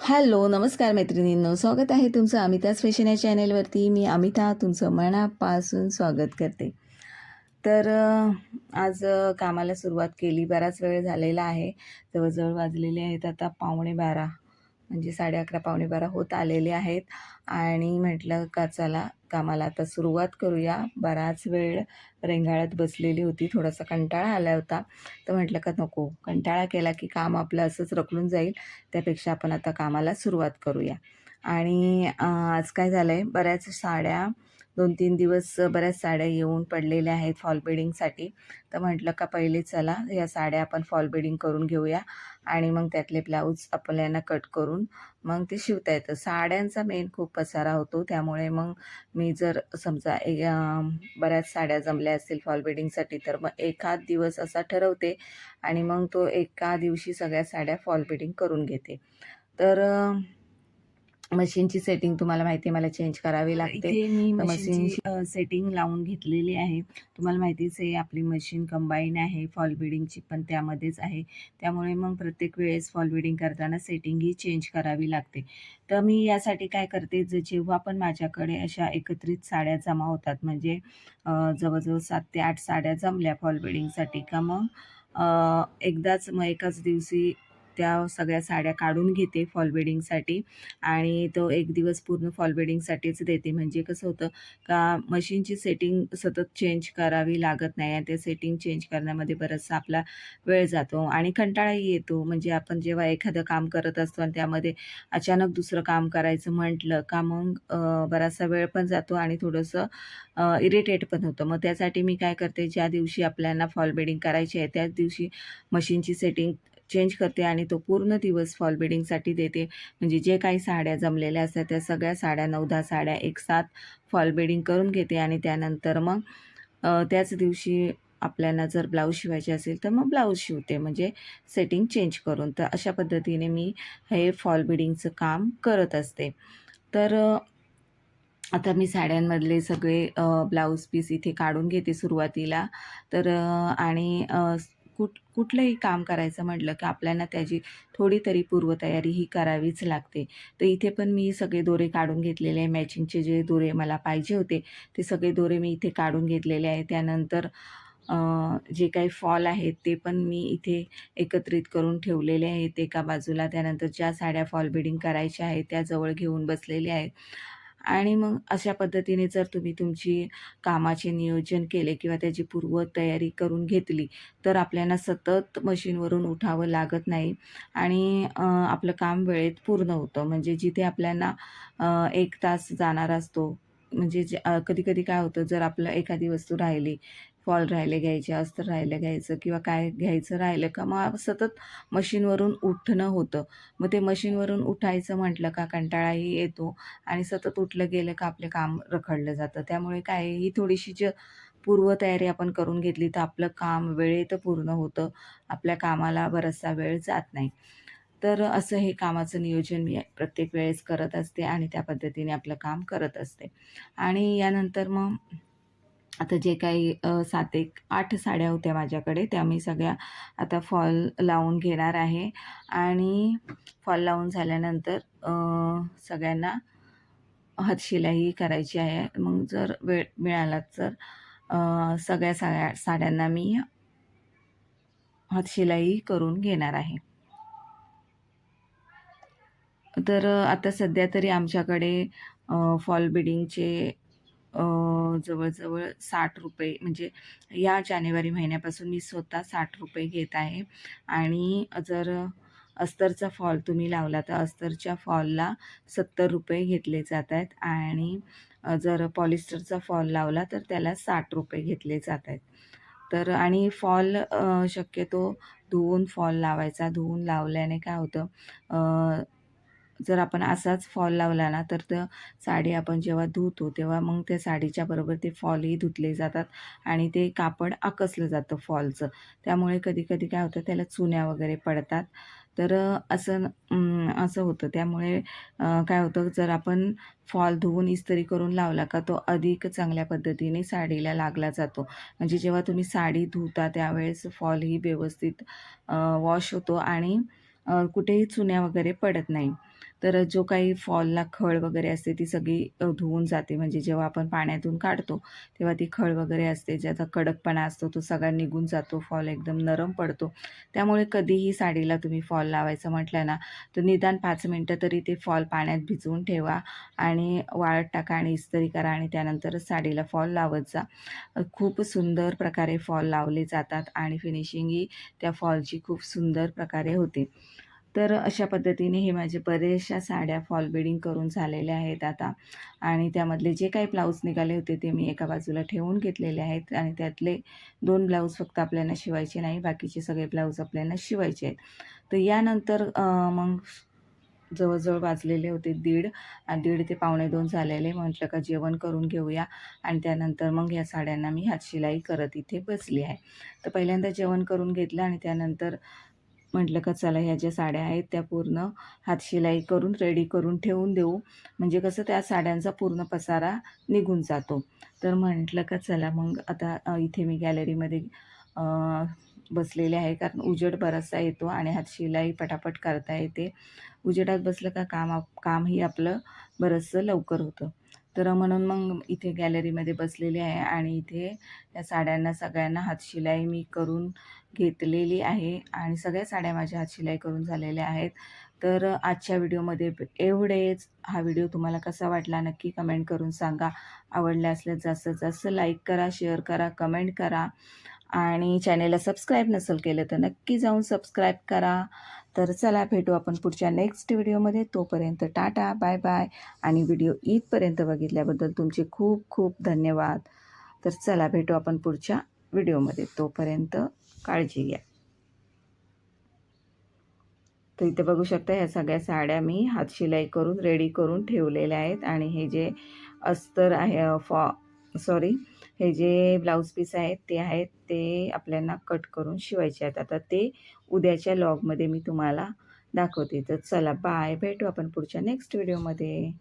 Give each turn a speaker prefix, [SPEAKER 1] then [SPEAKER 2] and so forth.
[SPEAKER 1] Hello, नमस्कार मैत्रिणींनो. स्वागत आहे तुमचं अमिताज फॅशन या चॅनेलवरती. मी अमिता तुमचं मनापासून स्वागत करते. तर आज कामाला सुरुवात केली. बराच वेळ झालेला आहे. जवळजवळ वाजलेले आहेत आता 11:45 म्हणजे 11:30 11:45 होत आलेले आहेत आणि म्हटलं का चला कामाला आता सुरुवात करूया. बराच वेळ रेंगाळत बसलेली होती. थोडासा कंटाळा आला होता. तर म्हटलं का नको, कंटाळा केला की काम आपलं असंच रखडून जाईल. त्यापेक्षा आपण आता कामाला सुरुवात करूया. आणि आज काय झालं आहे, बऱ्याच साड्या 2-3 दिवस बऱ्याच साड्या येऊन पडलेल्या आहेत फॉल बिडिंगसाठी. तर म्हटलं का पहिले चला या साड्या आपण फॉल बिडिंग करून घेऊया आणि मग त्यातले ब्लाऊज आपल्याला कट करून मग ते शिवता येतं. साड्यांचा मेन खूप पसारा होतो, त्यामुळे मग मी जर समजा बऱ्याच साड्या जमल्या असतील फॉल बिडिंगसाठी तर मग एखाद दिवस असा ठरवते आणि मग तो एका दिवशी सगळ्या साड्या फॉल बिडिंग करून घेते. तर मशीनची सेटिंग तुम्हाला माहिती आहे मला चेंज करावी लागते. इथे मी मशीनची सेटिंग लावून घेतलेली आहे. तुम्हाला माहितीच आहे आपली मशीन कंबाईन आहे, फॉल बिडिंगची पण त्यामध्येच आहे. त्यामुळे मग प्रत्येक वेळेस फॉल बिडिंग करताना सेटिंग ही चेंज करावी लागते. तर मी यासाठी काय करते, जेव्हा पण माझ्याकडे अशा एकत्रित साड्या जमा होतात म्हणजे जवळजवळ 7 ते 8 साड्या जमल्या फॉल बिडिंगसाठी का मग एकदाच मग एकाच दिवशी त्या सगळ्या साड्या काढून घेते फॉल बिडिंगसाठी आणि तो एक दिवस पूर्ण फॉल बिडिंगसाठीच देते. म्हणजे कसं होतं का मशीनची सेटिंग सतत चेंज करावी लागत नाही आणि ते सेटिंग चेंज करण्यामध्ये बराचसा आपला वेळ जातो आणि कंटाळाही येतो. म्हणजे आपण जेव्हा एखादं काम करत असतो आणि त्यामध्ये अचानक दुसरं काम करायचं म्हटलं का मग बराचसा वेळ पण जातो आणि थोडंसं इरिटेट पण होतं. मग त्यासाठी मी काय करते, ज्या दिवशी आपल्याला फॉल बिडिंग करायची आहे त्याच दिवशी मशीनची सेटिंग चेंज करते आणि तो पूर्ण दिवस फॉल बिडिंगसाठी देते. म्हणजे जे काही साड्या जमलेल्या असतात त्या सगळ्या साड्या 9-10 साड्या एकसाथ फॉल बिडिंग करून घेते आणि त्यानंतर मग त्याच दिवशी आपल्याला जर ब्लाऊज शिवायचे असेल तर मग ब्लाऊज शिवते, म्हणजे सेटिंग चेंज करून. तर अशा पद्धतीने मी हे फॉल बिडिंगचं काम करत असते. तर आता मी साड्यांमधले सगळे ब्लाऊज पीस इथे काढून घेते सुरुवातीला. तर आणि कुठलंही काम करायचं म्हटलं की आपल्याला त्याची थोडी तरी पूर्वतयारी ही करावीच लागते. तर इथे पण मी सगळे दोरे काढून घेतलेले आहे. मॅचिंगचे जे दोरे मला पाहिजे होते ते सगळे दोरे मी इथे काढून घेतलेले आहे. त्यानंतर जे काही फॉल आहेत ते पण मी इथे एकत्रित करून ठेवलेले आहेत एका बाजूला. त्यानंतर ज्या साड्या फॉल बिडिंग करायच्या आहेत त्या जवळ घेऊन बसलेले आहेत. आणि मग अशा पद्धतीने जर तुम्ही तुमची कामाचे नियोजन केले किंवा त्याची पूर्वतयारी करून घेतली तर आपल्याला सतत मशीनवरून उठावं लागत नाही आणि आपलं काम वेळेत पूर्ण होतं. म्हणजे जिथे आपल्याला 1 तास जाणार असतो, म्हणजे कधी-कधी काय होतं, जर आपलं एखादी वस्तू राहिली, फॉल राहिले घ्यायचे, अस्तर राहिलं घ्यायचं किंवा काय घ्यायचं राहिलं का मग सतत मशीनवरून उठणं होतं. मग ते मशीनवरून उठायचं म्हटलं का कंटाळाही येतो आणि सतत उठलं गेलं का आपलं काम रखडलं जातं. त्यामुळे काय आहे, ही थोडीशी पूर्वतयारी आपण करून घेतली तर आपलं काम वेळेत पूर्ण होतं. आपल्या कामाला बराचसा वेळ जात नाही. तर असं हे कामाचं नियोजन मी प्रत्येक वेळेस करत असते आणि त्या पद्धतीने आपलं काम करत असते. आणि यानंतर मग आता जे काही 7 एक 8 साड्या होत्या माझ्याकडे त्या मी सगळ्या आता फॉल लावून घेणार आहे आणि फॉल लावून झाल्यानंतर सगळ्यांना हातशिलाई करायची आहे. मग जर वेळ मिळाला तर सगळ्या साड्यांना मी हातशिलाई करून घेणार आहे. तर आता सध्या तरी आमच्याकडे फॉल बिडिंगचे जवळ-जवळ ₹60 म्हणजे या जानेवारी महिन्यापासून मी स्वतः ₹60 घेत आहे आणि जर अस्तरचा फॉल तुम्ही लावला तर अस्तरच्या फॉलला ₹70 घेतले जात आहेत आणि जर पॉलिस्टरचा फॉल लावला तर त्याला ₹60 घेतले जात आहेत. तर आणि फॉल शक्यतो धुवून फॉल लावायचा. धुवून लावल्याने काय होतं, जर आपण असाच फॉल लावला ना तर साडी आपण जेव्हा धुतो तेव्हा मग त्या साडीच्या बरोबर ते फॉलही धुतले जातात आणि ते कापड आकसलं जातं फॉलचं. त्यामुळे कधी-कधी काय होतं त्याला चुन्या वगैरे पडतात. तर असं होतं. त्यामुळे काय होतं, जर आपण फॉल धुवून इस्त्री करून लावला का तो अधिक चांगल्या पद्धतीने साडीला लागला जातो. म्हणजे जेव्हा तुम्ही साडी धुता त्यावेळेस फॉलही व्यवस्थित वॉश होतो आणि कुठेही चुन्या वगैरे पडत नाही. तर जो काही फॉलला खळ वगैरे असते ती सगळी धुवून जाते. म्हणजे जेव्हा आपण पाण्यातून काढतो तेव्हा ती खळ वगैरे असते, ज्याचा कडकपणा असतो तो सगळा निघून जातो. फॉल एकदम नरम पडतो. त्यामुळे कधीही साडीला तुम्ही फॉल लावायचं म्हटलं ना, तर निदान 5 मिनटं तरी ते फॉल पाण्यात भिजवून ठेवा आणि वाळत टाका आणि इस्त्री करा आणि त्यानंतरच साडीला फॉल लावत जा. खूप सुंदर प्रकारे फॉल लावले जातात आणि फिनिशिंगही त्या फॉलची खूप सुंदर प्रकारे होते. तर अशा पद्धतीने हे माझे बऱ्याचशा साड्या फॉल बिडिंग करून झालेल्या आहेत आता आणि त्यामधले जे काही ब्लाऊज निघाले होते ते मी एका बाजूला ठेवून घेतलेले आहेत आणि त्यातले 2 ब्लाऊज फक्त आपल्याला शिवायचे नाही, बाकीचे सगळे ब्लाऊज आपल्याला शिवायचे आहेत. तर यानंतर मग जवळजवळ वाजलेले होते 1:30 ते 1:45 झालेले. म्हटलं का जेवण करून घेऊया आणि त्यानंतर मग या साड्यांना मी हातशिलाई करत इथे बसली आहे. तर पहिल्यांदा जेवण करून घेतलं आणि त्यानंतर म्हटलं का चला ह्या ज्या साड्या आहेत त्या पूर्ण हातशिलाई करून रेडी करून ठेवून देऊ. म्हणजे कसं त्या साड्यांचा पूर्ण पसारा निघून जातो. तर म्हटलं का चला मग आता इथे मी गॅलरीमध्ये बसलेले आहे, कारण उजेड बराचसा येतो आणि हातशिलाई पटापट करता येते. उजेडात बसलं का कामही आपलं बरंचसं लवकर होतं. तर म्हणून मग इथे गॅलरीमध्ये बसलेले आहे आणि इथे या साड्यांना सगळ्यांना हातशिलाई मी करून घेतलेली आहे आणि सगळ्या साड्या माझ्या हातशिलाई करून झालेल्या आहेत. तर आजच्या व्हिडिओमध्ये एवढेच. हा व्हिडिओ तुम्हाला कसा वाटला नक्की कमेंट करून सांगा. आवडला असल्यास जास्तीत जास्त लाईक करा, शेअर करा, कमेंट करा आणि चॅनेलला सबस्क्राईब नसेल केलं तर नक्की जाऊन सबस्क्राईब करा. तर चला भेटू आपण पुढच्या नेक्स्ट व्हिडिओमध्ये. तोपर्यंत टाटा, बाय बाय आणि व्हिडिओ इथपर्यंत बघितल्याबद्दल तुमचे खूप खूप धन्यवाद. तर चला भेटू आपण पुढच्या व्हिडिओमध्ये. तोपर्यंत काळजी घ्या. तर इथे बघू शकता ह्या सगळ्या साड्या मी हातशिलाई करून रेडी करून ठेवलेल्या आहेत आणि हे जे अस्तर आहे हे जे ब्लाऊज पीस आहेत ते आपल्याला कट करून शिवायचे आहेत. आता ते उद्याच्या लॉगमध्ये मी तुम्हाला दाखवते. तर चला बाय, भेटू आपण पुढच्या नेक्स्ट व्हिडिओमध्ये.